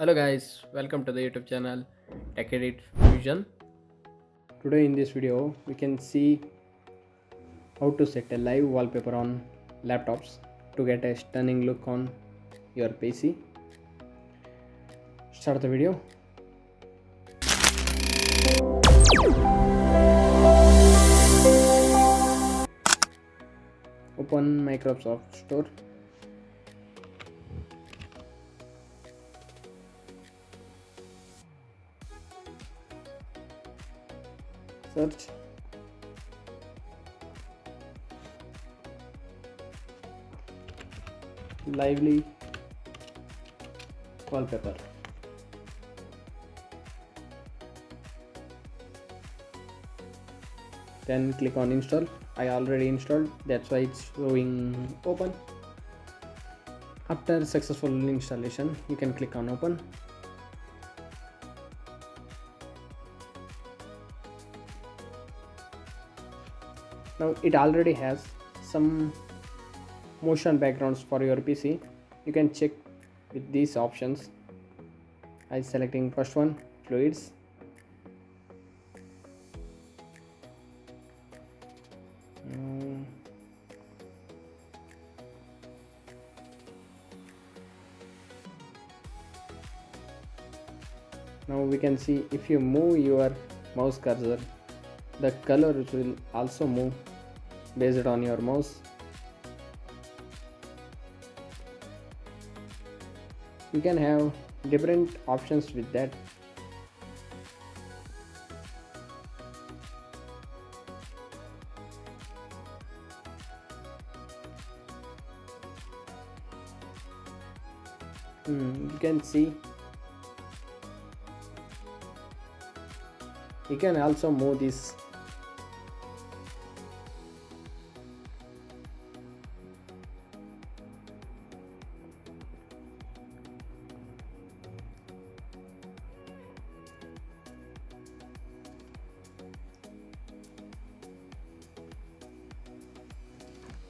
Hello guys, welcome to the YouTube channel TechEdit Fusion. Today in this video we can see how to set a live wallpaper on laptops to get a stunning look on your PC. Start the video. Open Microsoft Store. Search lively wallpaper. Then click on install. I already installed, that's why it's showing open. After successful installation, you can click on open. Now it already has some motion backgrounds for your PC. You can check with these options. I selecting first one, fluids. Now we can see if you move your mouse cursor, the colors will also move based on your mouse. You can have different options with that. You can see you can also move this.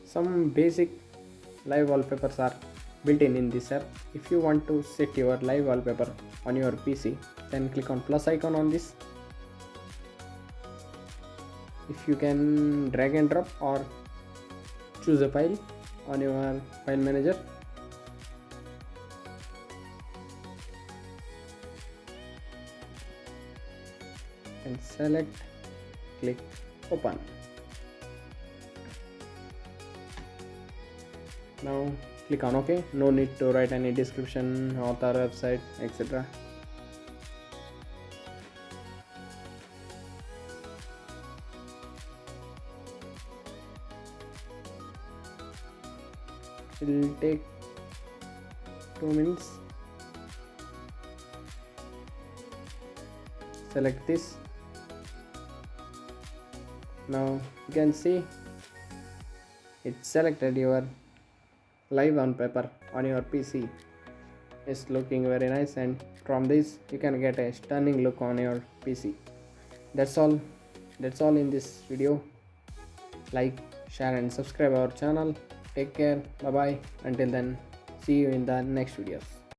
Some basic live wallpapers are built in this app. If you want to set your live wallpaper on your PC, then click on plus icon on this. If you can drag and drop or choose a file on your file manager. And select, click open. Now click on OK. No need to write any description, author, website, etc. It will take 2 minutes. Select this. Now you can see it selected your live wallpaper on your PC. It's looking very nice, and from this you can get a stunning look on your PC. That's all in this video. Like, share and subscribe our channel. Take care. Bye bye. Until then, see you in the next videos.